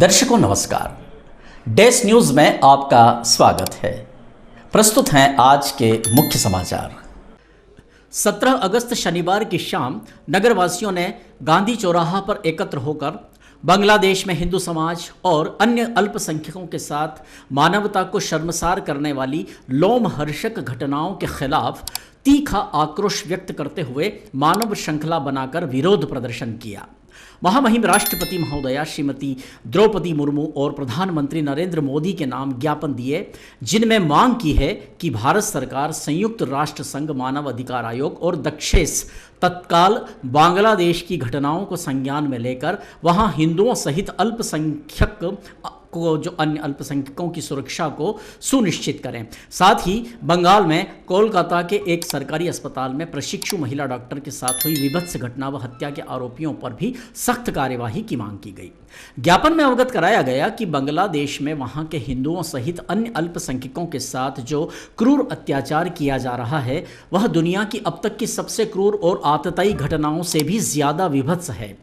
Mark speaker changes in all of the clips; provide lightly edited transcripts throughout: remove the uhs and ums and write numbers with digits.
Speaker 1: दर्शकों नमस्कार। डेस न्यूज में आपका स्वागत है। प्रस्तुत हैं आज के मुख्य समाचार। 17 अगस्त शनिवार की शाम नगरवासियों ने गांधी चौराहा पर एकत्र होकर बांग्लादेश में हिंदू समाज और अन्य अल्पसंख्यकों के साथ मानवता को शर्मसार करने वाली लोमहर्षक घटनाओं के खिलाफ तीखा आक्रोश व्यक्त करते हुए मानव श्रृंखला बनाकर विरोध प्रदर्शन किया। महामहिम राष्ट्रपति महोदया श्रीमती द्रौपदी मुर्मू और प्रधानमंत्री नरेंद्र मोदी के नाम ज्ञापन दिए, जिनमें मांग की है कि भारत सरकार, संयुक्त राष्ट्र संघ मानव अधिकार आयोग और दक्षेस तत्काल बांग्लादेश की घटनाओं को संज्ञान में लेकर वहां हिंदुओं सहित अल्पसंख्यक को जो अन्य अल्पसंख्यकों की सुरक्षा को सुनिश्चित करें। साथ ही बंगाल में कोलकाता के एक सरकारी अस्पताल में प्रशिक्षु महिला डॉक्टर के साथ हुई विभत्स घटना व हत्या के आरोपियों पर भी सख्त कार्यवाही की मांग की गई। ज्ञापन में अवगत कराया गया कि बांग्लादेश में वहां के हिंदुओं सहित अन्य अल्पसंख्यकों के साथ जो क्रूर अत्याचार किया जा रहा है वह दुनिया की अब तक की सबसे क्रूर और आतताई घटनाओं से भी ज्यादा विभत्स है।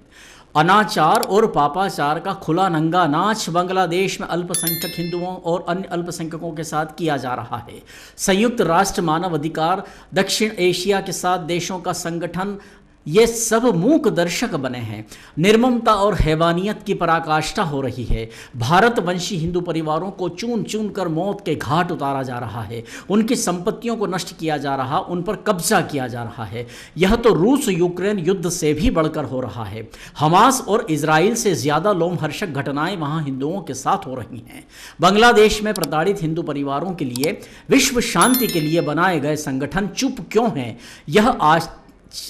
Speaker 1: अनाचार और पापाचार का खुला नंगा नाच बांग्लादेश में अल्पसंख्यक हिंदुओं और अन्य अल्पसंख्यकों के साथ किया जा रहा है। संयुक्त राष्ट्र मानव अधिकार, दक्षिण एशिया के 7 देशों का संगठन, ये सब मूक दर्शक बने हैं। निर्ममता और हैवानियत की पराकाष्ठा हो रही है। भारतवंशी हिंदू परिवारों को चून चून कर मौत के घाट उतारा जा रहा है। उनकी संपत्तियों को नष्ट किया जा रहा, उन पर कब्जा किया जा रहा है। यह तो रूस यूक्रेन युद्ध से भी बढ़कर हो रहा है। हमास और इजराइल से ज्यादा लोमहर्षक घटनाएं वहां हिंदुओं के साथ हो रही हैं। बांग्लादेश में प्रताड़ित हिंदू परिवारों के लिए, विश्व शांति के लिए बनाए गए संगठन चुप क्यों हैं? यह आज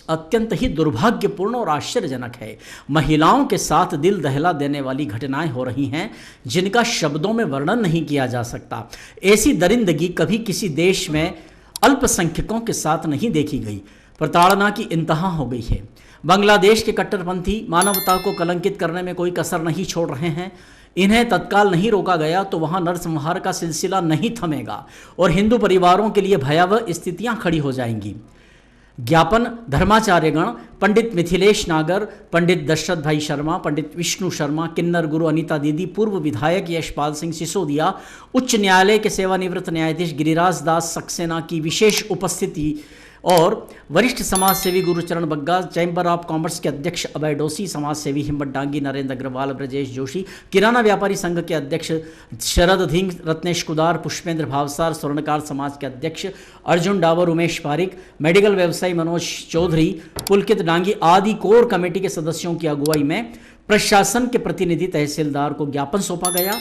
Speaker 1: अत्यंत ही दुर्भाग्यपूर्ण और आश्चर्यजनक है। महिलाओं के साथ दिल दहला देने वाली घटनाएं हो रही हैं जिनका शब्दों में वर्णन नहीं किया जा सकता। ऐसी दरिंदगी कभी किसी देश में अल्पसंख्यकों के साथ नहीं देखी गई। प्रताड़ना की इंतहा हो गई है। बांग्लादेश के कट्टरपंथी मानवता को कलंकित करने में कोई कसर नहीं छोड़ रहे हैं। इन्हें तत्काल नहीं रोका गया तो वहां नरसंहार का सिलसिला नहीं थमेगा और हिंदू परिवारों के लिए भयावह स्थितियां खड़ी हो जाएंगी। ज्ञापन धर्माचार्यगण, पंडित मिथिलेश नागर, पंडित दशरथ भाई शर्मा, पंडित विष्णु शर्मा, किन्नर गुरु अनीता दीदी, पूर्व विधायक यशपाल सिंह सिसोदिया, उच्च न्यायालय के सेवानिवृत्त न्यायाधीश गिरिराज दास सक्सेना की विशेष उपस्थिति और वरिष्ठ समाजसेवी Gurucharan Bagga, chamber of commerce के अध्यक्ष अभय डोसी, समाजसेवी हिम्मत डांगी, नरेंद्र अग्रवाल, ब्रजेश जोशी, किराना व्यापारी संघ के अध्यक्ष शरद धिंग, रत्नेश कुदार, पुष्पेंद्र भावसार, स्वर्णकार समाज के अध्यक्ष अर्जुन डावर, उमेश पारिक, मेडिकल व्यवसायी मनोज चौधरी, पुलकित डांगी आदि कोर कमेटी के सदस्यों की अगुवाई में प्रशासन के प्रतिनिधि तहसीलदार को ज्ञापन सौंपा गया।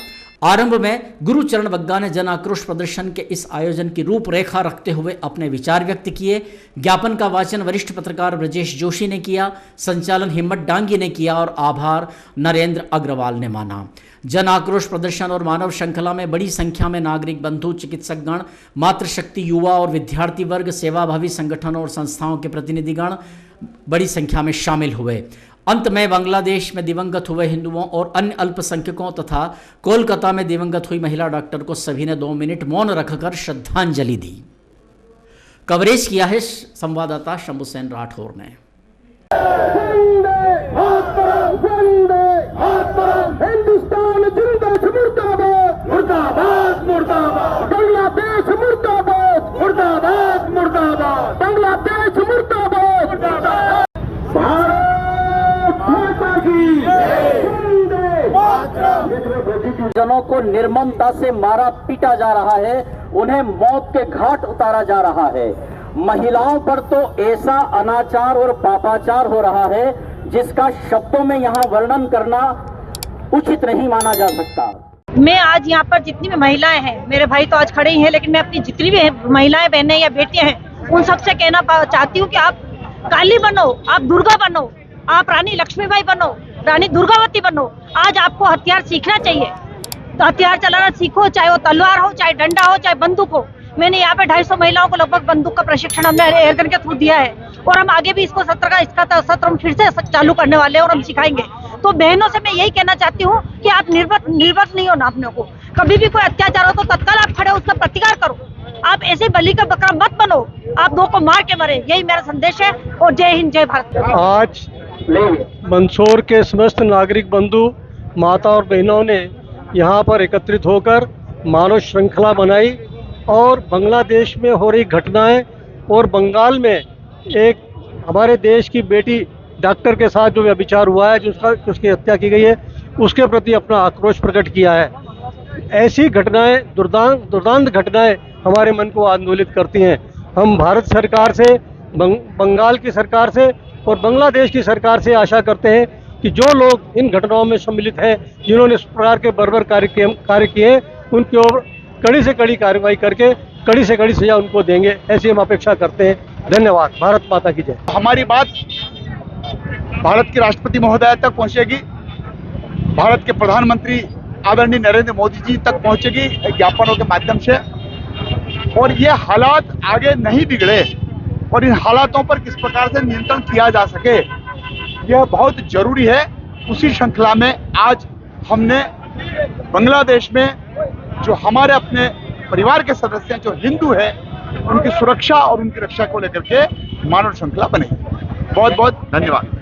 Speaker 1: आरंभ में गुरुचरण बग्गा ने जन आक्रोश प्रदर्शन के इस आयोजन की रूपरेखा रखते हुए अपने विचार व्यक्त किए। ज्ञापन का वाचन वरिष्ठ पत्रकार ब्रजेश जोशी ने किया, संचालन हिम्मत डांगी ने किया और आभार नरेंद्र अग्रवाल ने माना। जन आक्रोश प्रदर्शन और मानव श्रृंखला में बड़ी संख्या में नागरिक बंधु, चिकित्सकगण, मातृशक्ति, युवा और विद्यार्थी वर्ग, सेवाभावी संगठनों और संस्थाओं के प्रतिनिधिगण बड़ी संख्या में शामिल हुए। अंत में बांग्लादेश में दिवंगत हुए हिंदुओं और अन्य अल्पसंख्यकों तथा कोलकाता में दिवंगत हुई महिला डॉक्टर को सभी ने 2 मिनट मौन रखकर श्रद्धांजलि दी। कवरेज किया है संवाददाता शंभू सेन राठौर ने।
Speaker 2: हिंदुस्तान जिंदाबाद, मुर्दाबाद, मुर्दाबाद, बांग्लादेश मुर्दाबाद, मुर्दाबाद, मुर्दाबाद, बांग्लादेश मुर्दाबाद, मुर्दाबाद, भारत माता की जनों को निर्ममता से मारा पीटा जा रहा है, उन्हें मौत के घाट उतारा जा रहा है। महिलाओं पर तो ऐसा अनाचार और पापाचार हो रहा है जिसका शब्दों में यहाँ वर्णन करना उचित नहीं माना जा सकता।
Speaker 3: मैं आज यहाँ पर जितनी भी महिलाएं हैं, मेरे भाई तो आज खड़े ही हैं, लेकिन मैं अपनी जितनी भी महिलाएं, बहनें या बेटियां हैं, उन सबसे कहना चाहती हूँ कि आप काली बनो, आप दुर्गा बनो, आप रानी लक्ष्मीबाई बनो, रानी दुर्गावती बनो। आज आपको हथियार सीखना चाहिए, तो हथियार चलाना सीखो, चाहे वो तलवार हो, चाहे डंडा हो, चाहे बंदूक हो। मैंने यहाँ पे 250 महिलाओं को लगभग बंदूक का प्रशिक्षण हमने एयरगन के थ्रू दिया है और हम आगे भी इसको सत्र हम फिर से चालू करने वाले हैं और हम सिखाएंगे। तो बहनों से मैं यही कहना चाहती हूँ कि आप निर्वत नहीं होना। अपने को कभी भी कोई अत्याचार हो तो तत्काल आप खड़े उसका प्रतिकार करो। आप ऐसे बलि का बकरा मत बनो, आप 2 को मार के मरे। यही मेरा संदेश है और जय हिंद, जय भारत।
Speaker 4: आज मंदसौर के समस्त नागरिक बंधु माता और बहनों ने यहाँ पर एकत्रित होकर मानव श्रृंखला बनाई और बांग्लादेश में हो रही घटनाएं और बंगाल में एक हमारे देश की बेटी डॉक्टर के साथ जो व्यभिचार हुआ है, जिसकी हत्या की गई है, उसके प्रति अपना आक्रोश प्रकट किया है। ऐसी घटनाएं, दुर्दांत घटनाएं हमारे मन को आंदोलित करती हैं। हम भारत सरकार से, बंगाल की सरकार से और बांग्लादेश की सरकार से आशा करते हैं कि जो लोग इन घटनाओं में सम्मिलित हैं, जिन्होंने इस प्रकार के बर्बर कार्य किए, उनकी ओर कड़ी से कड़ी कार्रवाई करके कड़ी से कड़ी सजा उनको देंगे, ऐसी हम अपेक्षा करते हैं। धन्यवाद। भारत माता की जय।
Speaker 5: हमारी बात भारत के राष्ट्रपति महोदय तक पहुंचेगी, भारत के प्रधानमंत्री आदरणीय नरेंद्र मोदी जी तक पहुंचेगी ज्ञापनों के माध्यम से, और ये हालात आगे नहीं बिगड़े और इन हालातों पर किस प्रकार से नियंत्रण किया जा सके, यह बहुत जरूरी है। उसी श्रृंखला में आज हमने बांग्लादेश में जो हमारे अपने परिवार के सदस्य हैं, जो हिंदू हैं, उनकी सुरक्षा और उनकी रक्षा को लेकर के मानव श्रृंखला बनाई। बहुत बहुत धन्यवाद।